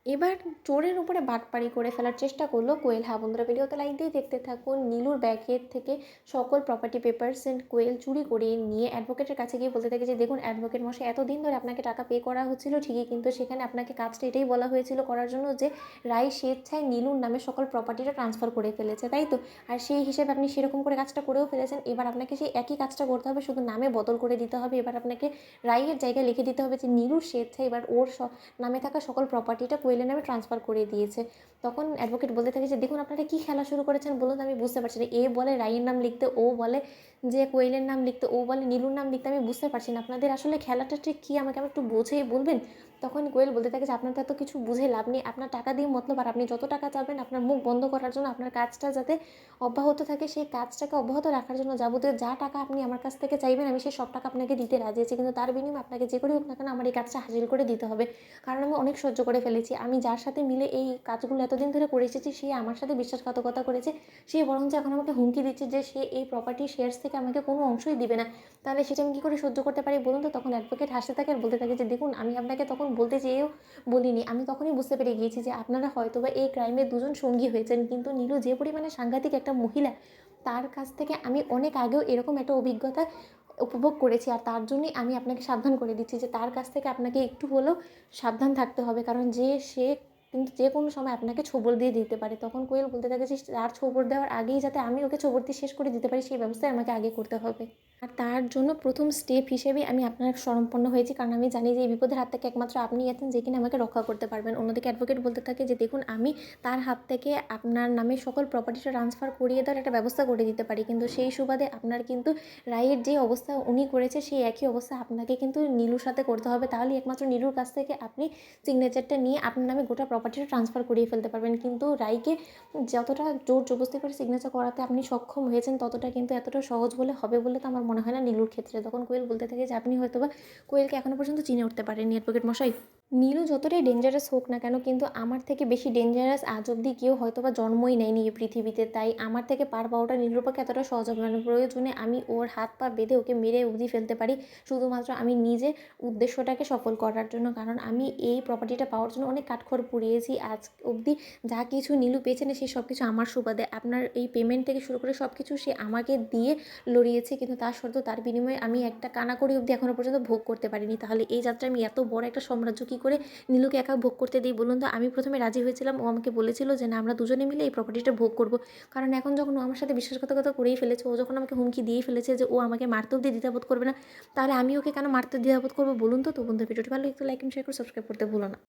এবার চোরের উপরে বাটপাড়ি করে ফেলার চেষ্টা করলো কোয়েল। হ্যাঁ বন্ধুরা, ভিডিওতে লাইক দিয়ে দেখতে থাকুন। নীলুর ব্যাগের থেকে সকল প্রপার্টি পেপারস এন্ড কোয়েল চুরি করে নিয়ে অ্যাডভোকেটের কাছে গিয়ে বলতে থাকে যে দেখুন অ্যাডভোকেট মশাই, এতদিন ধরে আপনাকে টাকা পে করা হচ্ছিল ঠিকই, কিন্তু সেখানে আপনাকে কাজটা এটাই বলা হয়েছিল করার জন্য যে রায় স্বেচ্ছায় নীলুর নামে সকল প্রপার্টিটা ট্রান্সফার করে ফেলেছে, তাই তো? আর সেই হিসেবে আপনি সেরকম করে কাজটা করেও ফেলেছেন। এবার আপনাকে সেই একই কাজটা করতে হবে, শুধু নামে বদল করে দিতে হবে। এবার আপনাকে রায়ের জায়গায় লিখে দিতে হবে যে নীলুর স্বেচ্ছায় এবার ওর নামে থাকা সকল প্রপার্টিটা কোয়েলের নামে ট্রান্সফার করে দিয়েছে। তখন অ্যাডভোকেট বলতে থাকে যে দেখুন আপনারা কী খেলা শুরু করেছেন বলুন তো, আমি বুঝতে পারছি না। এ বলে রাইয়ের নাম লিখতে, ও বলে যে কোয়েলের নাম লিখতে, ও বলে নীলুর নাম লিখতে। আমি বুঝতে পারছি না আপনাদের আসলে খেলাটা ঠিক কী, আমাকে একটু বুঝিয়ে বলবেন? তখন কোয়েল বলতে থাকে যে আপনার তো কিছু বুঝে লাভ নেই, আপনার টাকা দিয়ে মতলব, আর আপনি যত টাকা চাবেন আপনার মুখ বন্ধ করার জন্য, আপনার কাজটা যাতে অব্যাহত থাকে সেই কাজটাকে অব্যাহত রাখার জন্য যাবতীয় যা টাকা আপনি আমার কাছ থেকে চাইবেন আমি সেই সব টাকা আপনাকে দিতে রাজি আছি, কিন্তু তার বিনিময়ে আপনাকে যে করে হোক না কেন আমার এই কাজটা হাসিল করে দিতে হবে। কারণ আমি অনেক সহ্য করে ফেলেছি। আমি যার সাথে মিলে এই কাজগুলো এতদিন ধরে করে এসেছি সে আমার সাথে বিশ্বাসঘাতকতা করেছে। সে বরঞ্চ এখন আমাকে হুমকি দিচ্ছে যে সে এই প্রপার্টি শেয়ার্স থেকে আমাকে কোনো অংশই দিবে না। তাহলে সেটা আমি কী করে সহ্য করতে পারি বলুন তো? তখন অ্যাডভোকেট হাসতে থাকে আর বলতে থাকে যে দেখুন আমি আপনাকে তখন বলতে চেয়েও বলিনি। আমি তখনই বুঝতে পেরে গিয়েছি যে আপনারা হয়তোবা এই ক্রাইমে দুজন সঙ্গী হয়েছেন, কিন্তু নীলু যে পরিমাণে সাংঘাতিক একটা মহিলা, তার কাছ থেকে আমি অনেক আগেও এরকম একটা অভিজ্ঞতা উপভোগ করেছি। আর তার জন্যই আমি আপনাকে সাবধান করে দিচ্ছি যে তার কাছ থেকে আপনাকে একটু হলেও সাবধান থাকতে হবে, কারণ সে কিন্তু যে কোনো সময় আপনাকে ছোবল দিয়ে দিতে পারে। তখন কোয়েল বলতে থাকে যে তার ছোবল দেওয়ার আগেই যাতে আমি ওকে ছোবল দিয়ে শেষ করে দিতে পারি সেই ব্যবস্থাই আমাকে আগে করতে হবে। আর তার জন্য প্রথম স্টেপ হিসেবেই আমি আপনার শরণাপন্ন হয়েছি, কারণ আমি জানি যে এই বিপদের হাত থেকে একমাত্র আপনিই আছেন যে কিনা আমাকে রক্ষা করতে পারবেন। অন্যদিকে অ্যাডভোকেট বলতে থাকে যে দেখুন আমি তার হাত থেকে আপনার নামে সকল প্রপার্টিটা ট্রান্সফার করিয়ে দেওয়ার একটা ব্যবস্থা করে দিতে পারি, কিন্তু সেই সুবাদে আপনার কিন্তু রায়ের যে অবস্থা উনি করেছে সেই একই অবস্থা আপনাকে কিন্তু নীলুর সাথে করতে হবে। তাহলেই একমাত্র নীলুর কাছ থেকে আপনি সিগনেচারটা নিয়ে আপনার নামে গোটা প্রপার্টিটা ট্রান্সফার করিয়ে ফেলতে পারবেন। কিন্তু রায়কে যতটা জোর জবরদস্তি করে সিগনেচার করাতে আপনি সক্ষম হয়েছেন ততটা কিন্তু এতটা সহজ বলে হবে বলে তো আমার মনে হয় না নীলুর ক্ষেত্রে। তখন কোয়েল বলতে থাকে যে আপনি হয়তোবা কোয়েলকে এখনো পর্যন্ত চিনে উঠতে পারেননি অ্যাডভোকেট মশাই। নীলু যতটাই ডেঞ্জারাস হোক না কেন, কিন্তু আমার থেকে বেশি ডেঞ্জারাস আজ অব্দি কেউ হয়তোবা জন্মই নেয়নি এই পৃথিবীতে। তাই আমার থেকে পার পাওয়াটা নীলুর পক্ষে এতটা সহজ হবে না। প্রয়োজনে আমি ওর হাত পা বেঁধে ওকে মেরে অবধি ফেলতে পারি, শুধুমাত্র আমি নিজে উদ্দেশ্যটাকে সফল করার জন্য। কারণ আমি এই প্রপার্টিটা পাওয়ার জন্য অনেক কাঠখড় পুড়িয়েছি আজ অবধি। যা কিছু নীলু পেয়েছে না সেই সব কিছু আমার সুবাদে। আপনার এই পেমেন্ট থেকে শুরু করে সব কিছু সে আমাকে দিয়ে লড়িয়েছে, কিন্তু তার সত্ত্বেও তার বিনিময়ে আমি একটা কানাকড়ি অবধি এখনো পর্যন্ত ভোগ করতে পারিনি। তাহলে এই যাত্রায় আমি এত বড় একটা সাম্রাজ্য কী করে নীলুকে একা ভোগ করতে দিই বলুন তো? আমি প্রথমে রাজি হয়েছিলাম, ও আমাকে বলেছিল যে না আমরা দুজনে মিলে এই প্রপার্টিটা ভোগ করব। কারণ এখন যখন ও আমার সাথে বিশ্বাসঘাতকতা করেই ফেলেছে, ও যখন আমাকে হুমকি দিয়েই ফেলেছে যে ও আমাকে মারতে অবধি দ্বিধাবোধ করবে না, তাহলে আমি ওকে কেন মারতে দ্বিধাবোধ করবো বলুন তো? তো বন্ধুরা, ভিডিওটি ভালো লাগলে একটু লাইক এন্ড শেয়ার করে সাবস্ক্রাইব করতে ভুলো না।